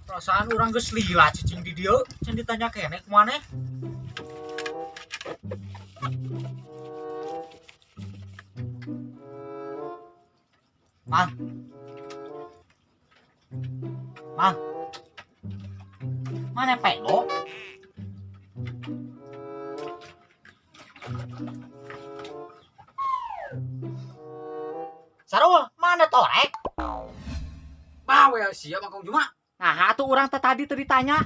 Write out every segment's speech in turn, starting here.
Perasaan orang geus lila cicing di dieu, can ditanya keneh kumaneh. Mang. Mang. Mana pego? Sarul, mana torek? Bawe sia Mang Kong Juma. Nah, atuh urang teh tadi ditanya.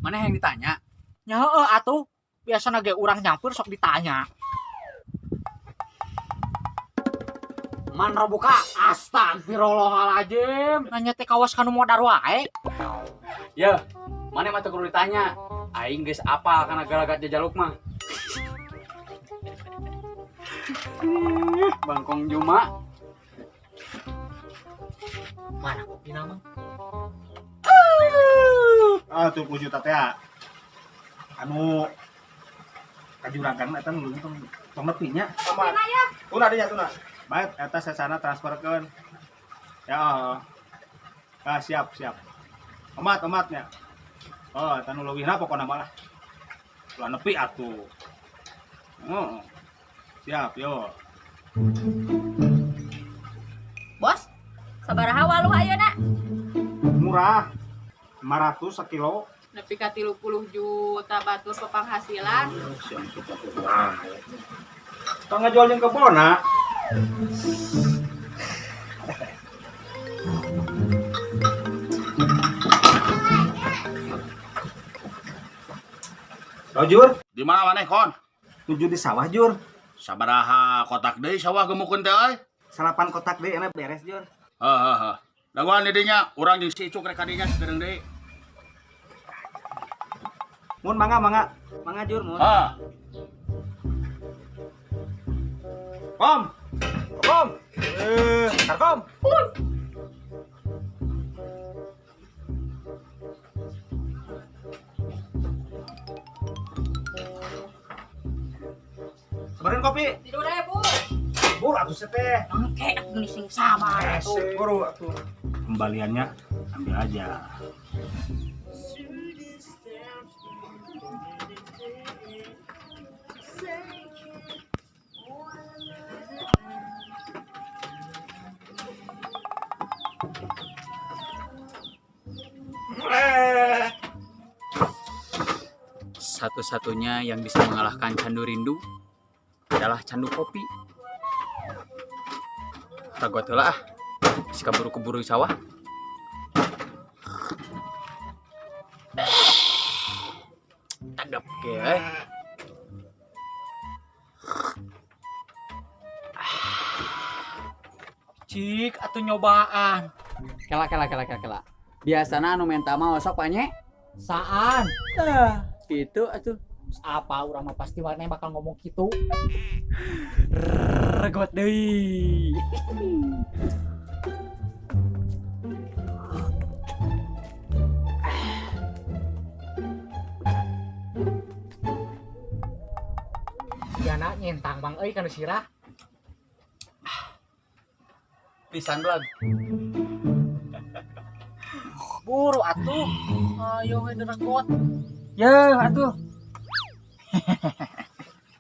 Mana yang ditanya? Nya heueuh atuh. Biasana ge urang nyampur sok ditanya. Man robuka. Astagfirullahaladzim. Nanya teh kawas kanu modar wae. Ya, mana mah teu kudu ditanya. Aing geus apal kana galagat jajaluk mah. Bang Kong Juma. Mana kopi nama? Tuh puju teh anu kajuragan eta nu tong nepinya. Aman. Tuna dinya tuna. Baik eta sasana transferkeun. Ya. Siap. Omat-omatnya. Oh, eta nu leuwihna pokona mah lah. Ulah nepi atuh. Siap, yo. Bos, sabaraha waluh ayeuna? Murah. 500 sekilo. Nepi ka 30 juta batur pepenghasilan. Tong ngajual jeung kebona. Jur, Di mana maneh kon? tujuh di sawah Jur. Sabaraha kotak deui sawah gemukeun teh euy? 8 kotak deh enak beres Jur. Heuh. Dagoan di dinya urang jeung si Icuk rek kadinya sakedeung deui. Mun mangga Jur mun. Kom. Kom. Sebarin kopi. Tidur aja, Bu. Bur atuh teh. Engke atuh sing sabar atuh. Buru atuh. Kembaliannya ambil aja. Satu-satunya yang bisa mengalahkan candu rindu adalah candu kopi. Ragot heula ah. Si kaburu-kuburu sawah. Tagap ge euy. Cik, atuh nyobaan. Kela. Biasana anu menta mah osok panye. Saan? Gitu atuh. Apa urang mah pasti warnanya bakal ngomong gitu. Regot deui. Jana nyentang Bang euy kana sirah. Pisan belag. Buru atuh. Ayo we regot. Ya atuh.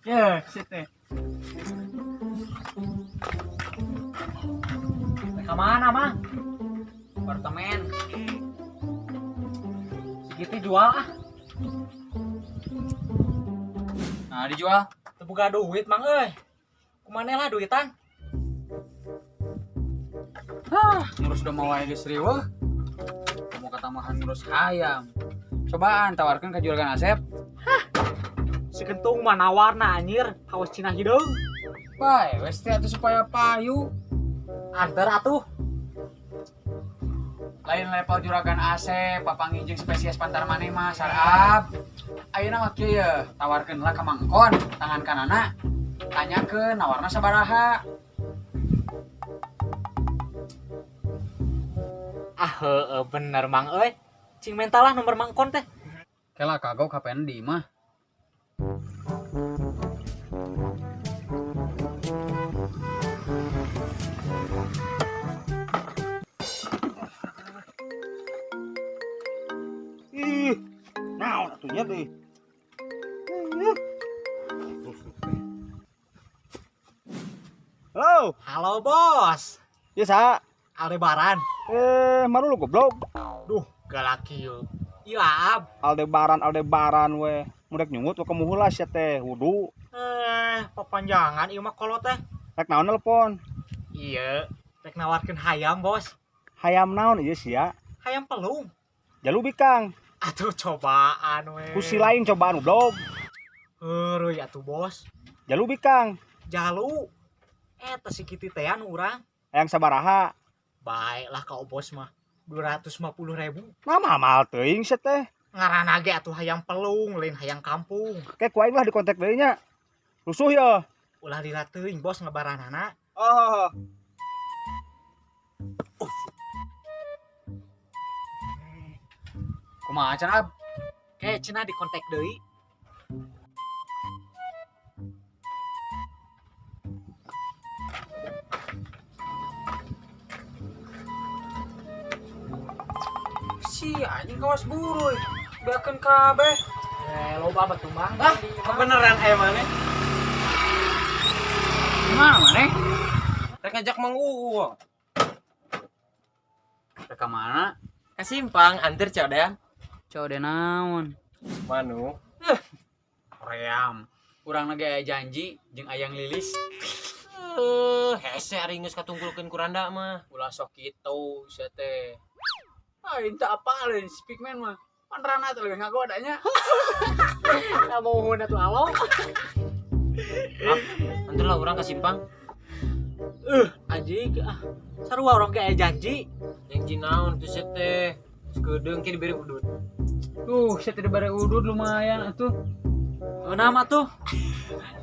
Ya, situ. Ke mana, Mang? Apartemen. Segitu jual ah. Nah, dijual. Teu boga duit, Mang euy. Kumana lah duitan? Ngurus udah mau wae geus riweuh. Mau katamahan ngurus ayam. Cobaan tawarkan ke juragan Asep. Si kentung mah nawarna anjir, kawas Cina hideung. Bae, wes teh atuh supaya payu. Anter atuh. Lain level juragan Asep, papangi jeung spesies pantar maneh mah sarab. Ayeuna mah kieu ya, tawarkeunlah ka mangkon, tangan kanana. Tanyakeun nawarna sabaraha. Bener Mang euy. Cing mentalah nomor mangkon teh. Kela kagok kapen di mah. Halo. Halo bos. Ya sa. Aldebaran. Maru lu goblok. Duh, galaki yuk. Iya ab. Aldebaran we. Mudek nyungut we kemuhul lah sia teh wudu. Papanjangan ieu mah kolot teh. Rek naon nelpon? Iya, rek nawarkeun hayam bos. Hayam naon ieu sia? Hayam pelung. Jalubi Kang. Atuh cobaan we. Kusi lain cobaan goblok. Heuruy atuh bos. Jalubi Kang. Jalu. Eta si kitu teh anu urang. Hayang sabaraha? Baiklah kau bos mah. 250.000. Mahal teuing sia teh. Ngaranna ge atuh hayam pelung, lain hayam kampung. Kayak kuaing lah di kontak deui nya. Rusuh ya. Ulah dira teuing bos ngabaranana. Oh. Kumaha can Ab? Kayak cenah di kontak deui. Si anjing kawas buruy. Beakeun kabeh. Loba batu mang. Kebeneran aya maneh. Kumaha maneh? Rek ngajak Mang Uwo. Ka mana? Ka simpang antir codean. Code naon? Manu. Ream. Urang lagi aya janji jeung ayang lilis. Hese ari geus katungkulkeun kuranda mah. Ulah sok kitu sia teh. Inta apalin speakman mah. Panrana teh leuwih ngagodanya. Kamu atuh alo. Antir lah urang ka simpang. Anjing sarua orang kayak janji. Janji naon tuh sia teh. Skedeung ke dibere udut. Tuh, sia teh dibere udud lumayan atuh. Nama tuh.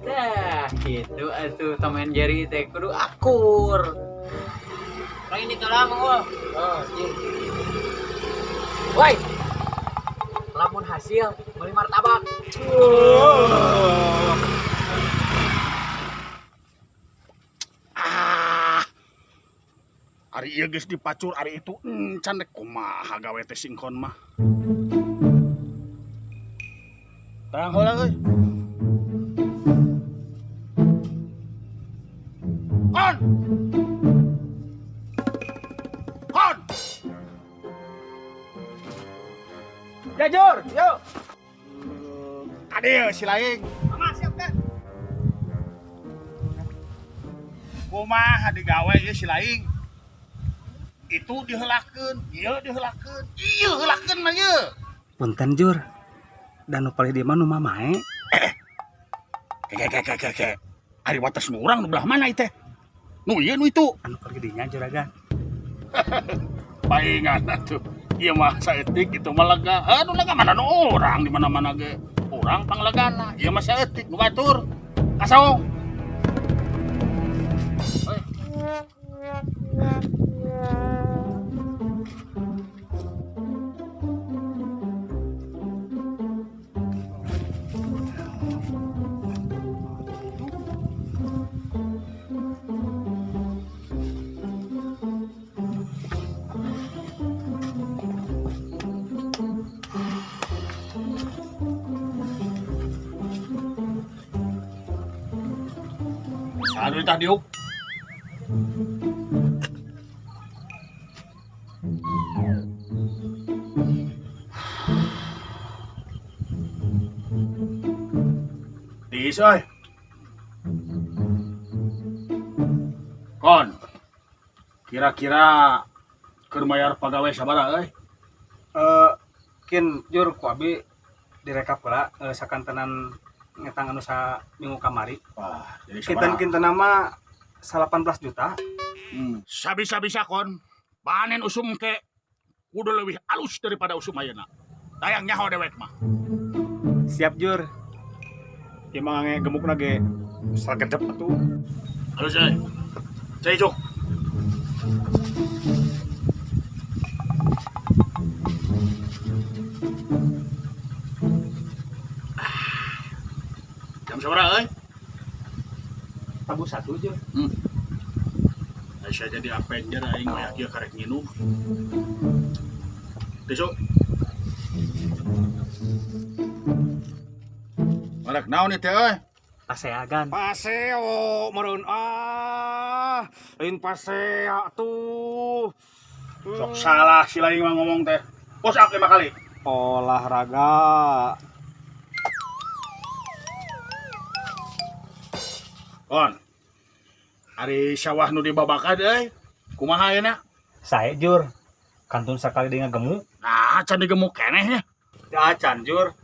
Tah, kitu atuh Tom and Jerry teh kudu akur. Orang ini kalah Mang Uwo. Oh, iya. Woi. Lamun hasil beli martabak. Ari ieu geus dipacur ari itu encan rek kumaha gawe teh singkon mah. Tarang heula euy. Kon. Kon. Jajur, yuk. Adil si laing. Mama siap kan? Kumaha digawe ieu si laing. Itu diheulakeun, ieu diheulakeun. Ieu heulakeun mah ieu. Punten Jur. Dan nu palih di mana nu mamae? Ke. Ari wates nu urang nu belah mana ieu teh? Nu ieu nu itu. Anu palih dinya Juragan. Paingan atuh. Ieu mah saeutik itu mah lega. Anu lega mana nu urang di mana-mana ge. Urang panglegana. Ieu mah saeutik nu batur. Kasaong. Anu tah diuk. Disoy. Kon. Kira-kira keur mayar pagawe sabaraha euy? Kin Jur ku abi direkap heula sakantenan ngetang anu sa minggu kamari. Wah, jadi sabaraha? Kinten nama 18 juta. Sabisa-bisa kon. Panen usum ke kudu leuwih alus daripada usum ayeuna. Dayang nyaho dewek mah. Siap Jur. Ieu mah nge gemukna ge sagedep atuh. Alus euy. Cai juk. Jam sabaraha euy? Tabu 1 Jur. Saya jadi Avenger aing mah ieu karek nginum. Besok. Marek naon ieu teh euy? paseagan. Paseo meureun lain pasea tuh. Sok salah si lain mah ngomong teh. Push up 5 kali. Olahraga. On. Ari sawah nu dibabakan euy. Kumaha ayeuna? Saya Jur, kantun sakali dengan gemuk. Nah, can digemuk keneh nya. Da acan Jur.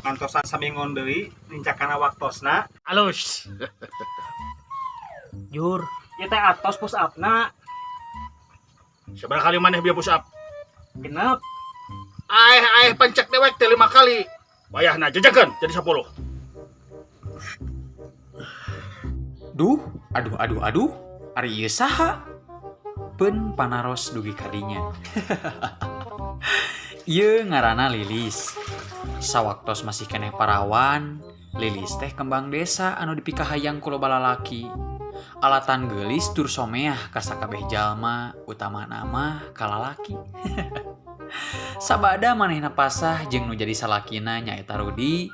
Kantosan samingon deui nincakana waktosna. Alus. Jur, ieu teh atos push up-na. Sabaraha kali maneh bieu push up? Genep. Aeh pencek dewek teh 5 kali. Wayahna jejekeun jadi 10. Duh, aduh. Ari ieu saha? Pen panaros dugi kadinya. Ieu ngaranna Lilis. Sawaktos masih keneh parawan, Lilis teh kembang desa anu dipikahayang ku loba lalaki. Alatan geulis tur someah ka sakabeh jalma, utama nama ka lalaki. Sabada manehna pasah jeung nu jadi salakina nyaeta Rudi,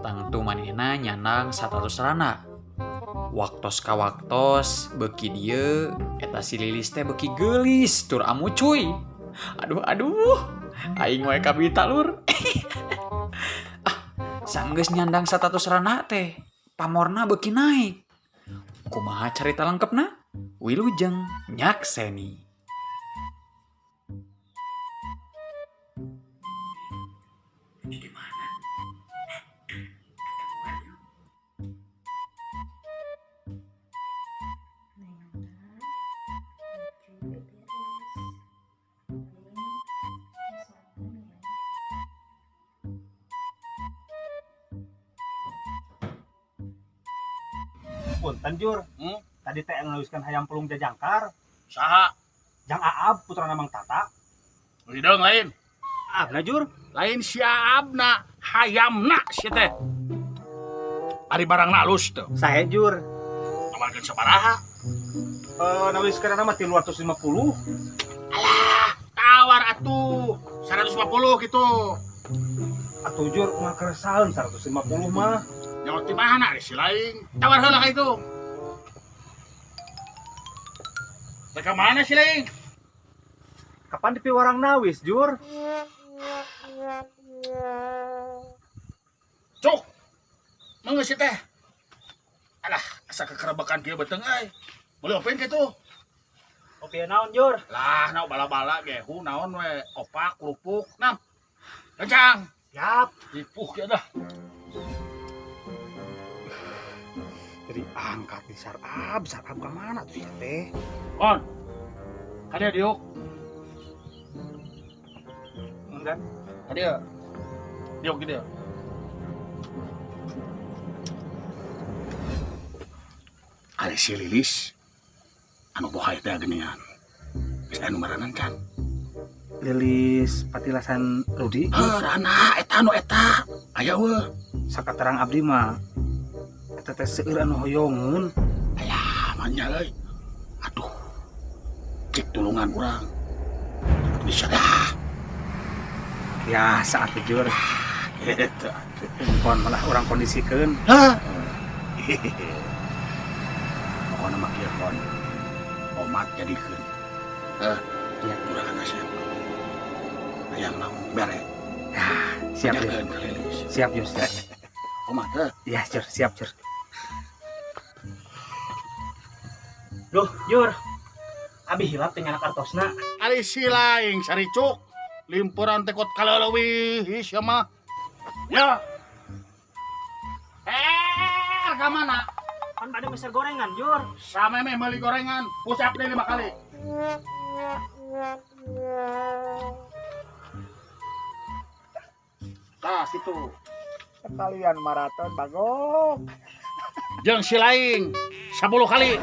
tangtu manehna nyandang 100 rana. Waktos ka waktos beuki dieu eta si Lilis teh beuki geulis tur amu cuy. Aduh. Aing wae kabita lur. Sanggeus nyandang 100 rana teh pamorna beuki naik. Kumaha carita lengkepna? Wilujeng nyakseni. Punten Jur. Tadi teh nuliskan hayam pulung jajangkar. Saha? Jang Aab putra Mang Tata. Hideung lain. Abna Jur. Lain si Aabna, hayamna si teh. Ari barangna alus tuh. Saya Jur. Amarkeun sabaraha? Nuliskan nama 350. Tawar atuh 150 gitu. Atuh Jur mah keresahan 150 mah. Nyawa di mana si lain? Tawar heula ka itu. Teka mana si lain? Kapan dipiwarang nawis Jur? Cuk. Mangga si teh. Alah, asa kekerebekan kieu beteng euy. Boleh open kitu. Opi naon Jur? Lah, naon bala-bala gehu naon we opak kerupuk. Nam. Kencang. Yap. Ipuh kieu dah. Jadi angkat di sarab ka mana tuh ya teh? On. Hadia diuk. Enggak. Hadia. Diuk gitu. Ari si Lilis. Anu bohay teh geuningan. Geus anu maranan kan. Lilis patilasan Rudi. Rana eta anu eta. Aya weuh. Sakaterang abdi mah eta teh seueur anu hoyongeun. Alah, manya euy. Aduh. Cek tulungan urang. Bisa lah. Biasa atuh Jur. Gitu. Kon malah urang kondisikeun. Hah? Pokona mah kieu kon. Omat jadikeun. Ya, Urang siap. Hayang naon bere. siap Jur. Jakeun ka Lilis. Siap Jur, siap. Omat Iya Jur, siap Jur. Duh, Jur. Abi hilap dengan kartosna. Ari si laing saricuk. Limpuran tekot kaleuwih sia mah. Ya. Ka mana? Kan bade meser gorengan, Jur. Sameme meuli gorengan, push up deui 5 kali. Tah situ. Sekalian maraton bagok. Jeung si laing 10 kali.